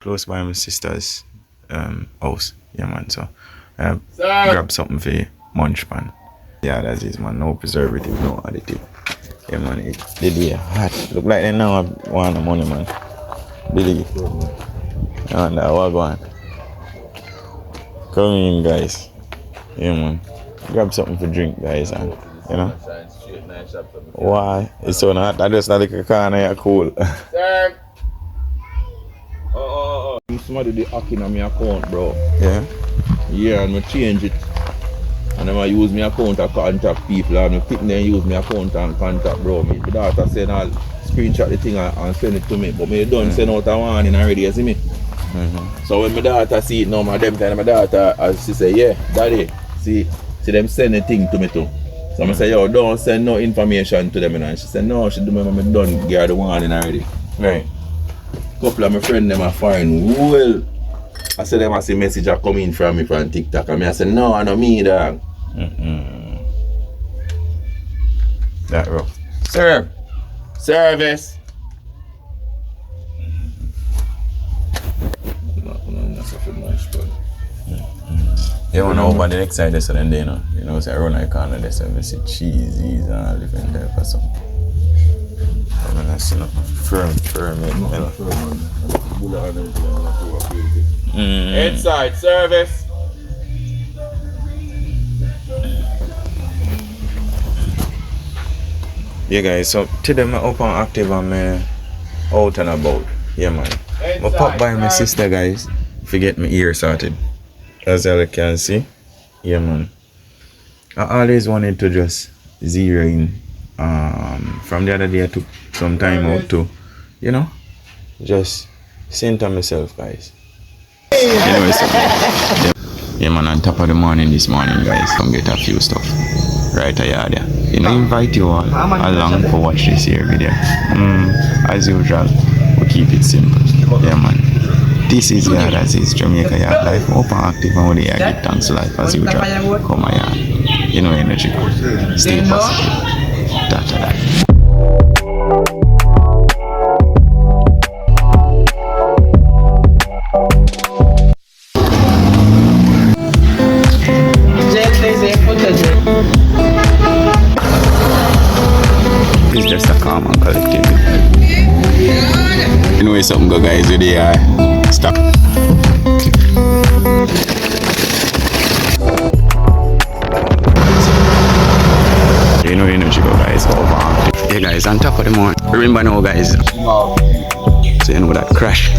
close by my sister's house. Yeah, man. So grab something for you, munch, man. Yeah, that's it, man. No preservative, no additive. Yeah, man. It's the day hot. Look like they now want the money, man. Billy. And what going? Come in, guys. Yeah, man. Grab something for drink, guys, and you know. Why? It's so hot. I just not like a car and cool. Sir. Somebody did hacking on my account, bro. Yeah. Yeah, and I change it. And then I use my account to contact people. And I pick them use my account and contact, bro. My daughter said I'll screenshot the thing and send it to me. But me done send out a warning already, you see me? So when my daughter see it now, my daughter, as she say, yeah, daddy, see them send a thing to me too. So I say, yo, don't send no information to them. And she said, no, she do me done give her the warning already. Right. Couple of my friends them are fine. Well, I said them I see message are coming from me from TikTok. And I said, no, I don't mean that. That rough. Service. You want to open the next side this and then you know, say around the corner this and see cheesies and all different type of something. I mean, that's firm, you know. Inside service. Yeah, guys, so today I'm up and active and I'm out and about. Yeah, man. I pop by my sister, guys, to get my ear sorted. As you can see. Yeah, man. I always wanted to just zero in. From the other day I took some time out to, you know, just center myself, guys. Anyway, so, yeah, man, on top of the morning this morning, guys, come get a few stuff right here. You know, invite you all along for watch this here video. As usual, we keep it simple. Yeah, man. This is Yard as is Jamaica Yard Life. Open, active, and we give thanks to life as usual. Come on, yard. You know, energy. Stay positive. That. It's just a calm and collective. You know something go, guys, with the stop. You know energy go, guys, over. Hey guys, on top of the morning. Remember now, guys. So you know that crash.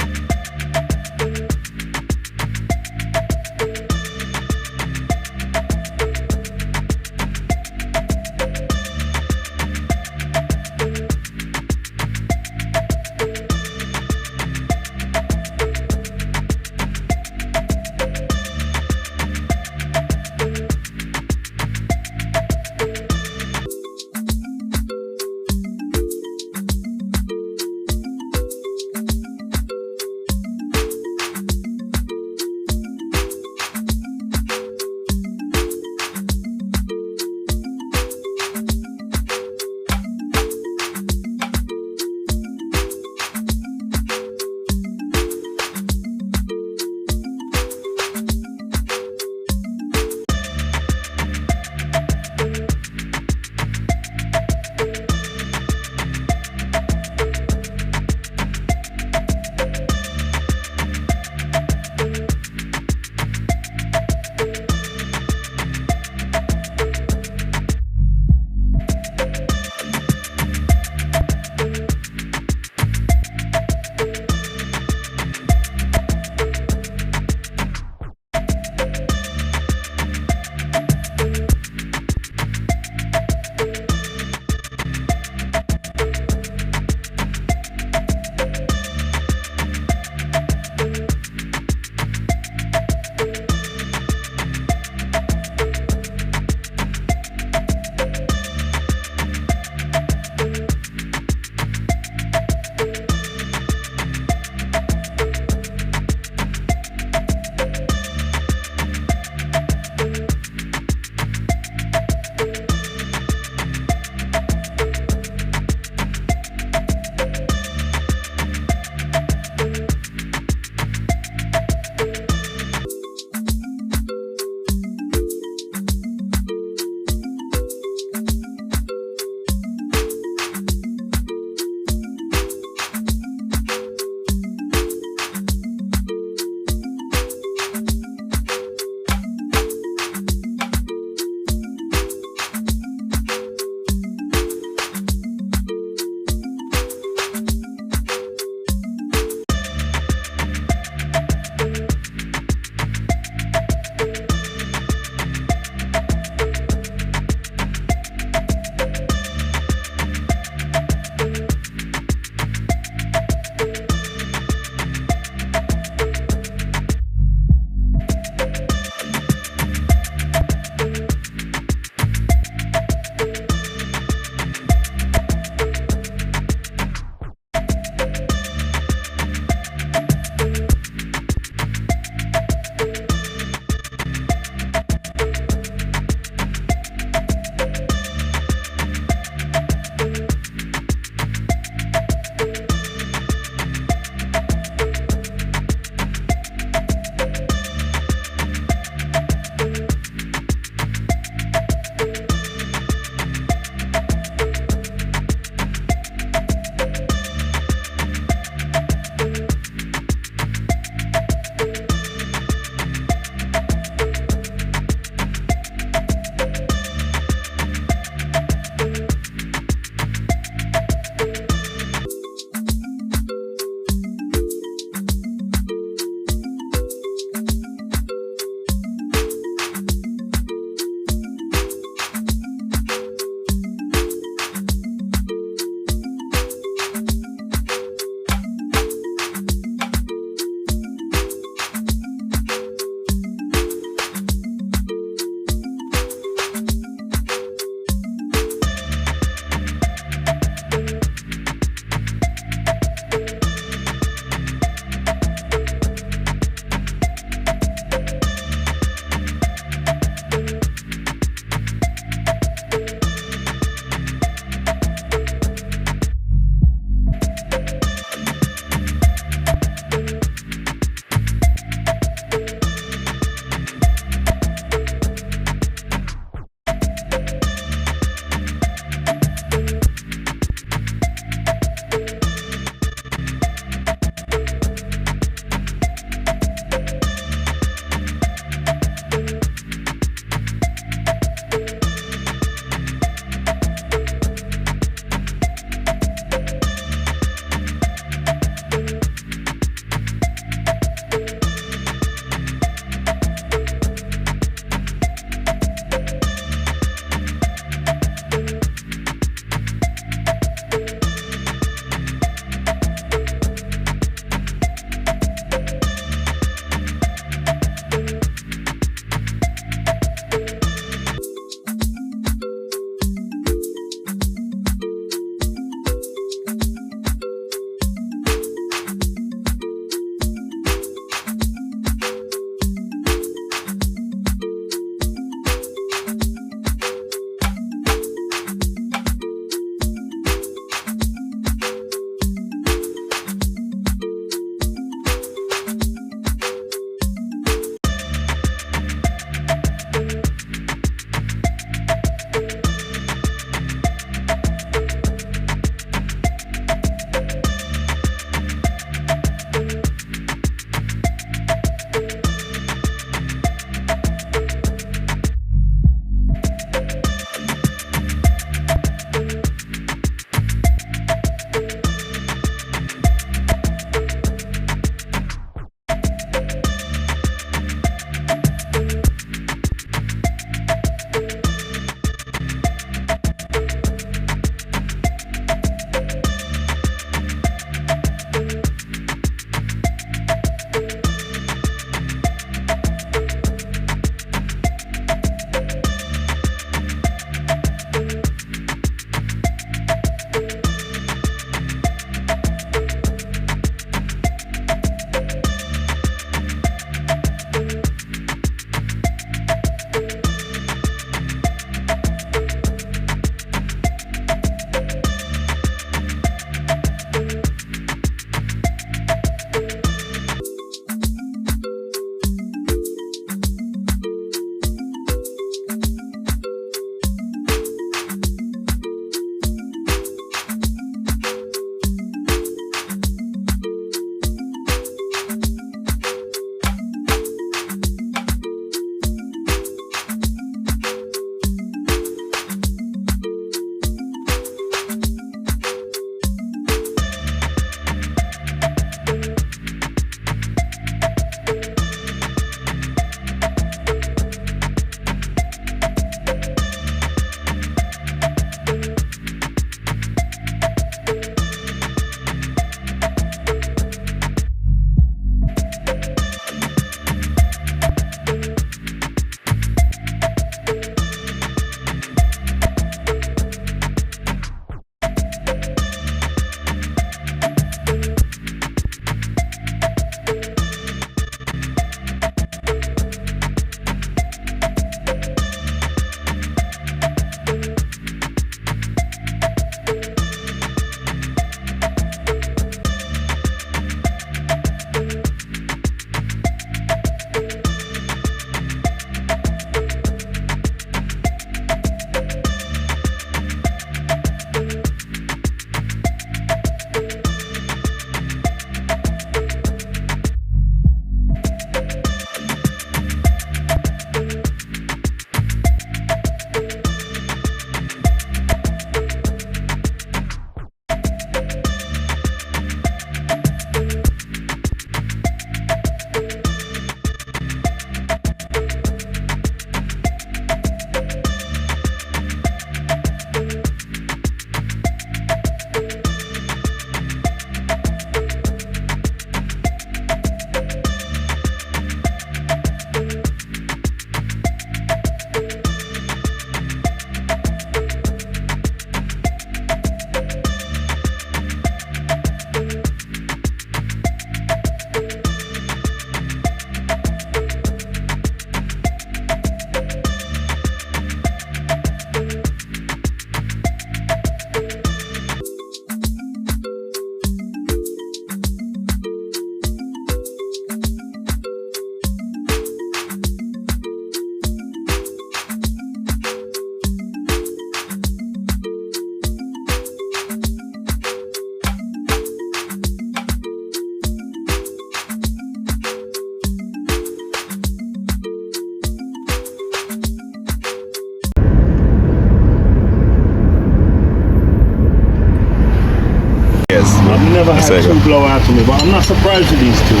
I've never had That's two it. blow out to me, but I'm not surprised with these two.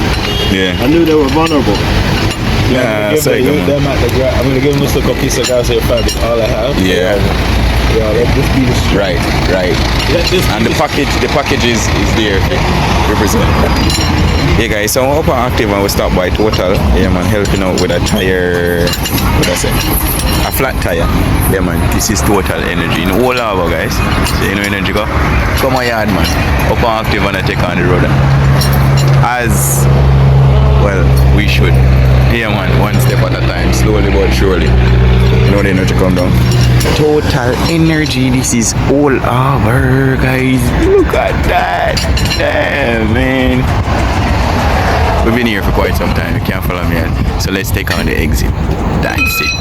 Yeah. I knew they were vulnerable. Yeah, Give second them man. at the I'm gonna give them just a piece of gas here, that's all I have. Yeah. Yeah, let this be the street. Right, right. Let this And the package is there to represent. Yeah guys, so I'm up and active and we stop by Total. Yeah man, helping out with a tire, what I say? A flat tire. Yeah man, this is Total Energy. In all over guys. So you know energy go? Come on yard man. Up and active and I take on the road. As well we should. Yeah man, one step at a time, slowly but surely. You know the energy come down. Total Energy, this is all over guys. Look at that. Damn man. We've been here for quite some time, you can't follow me yet. So let's take on the exit. That's it.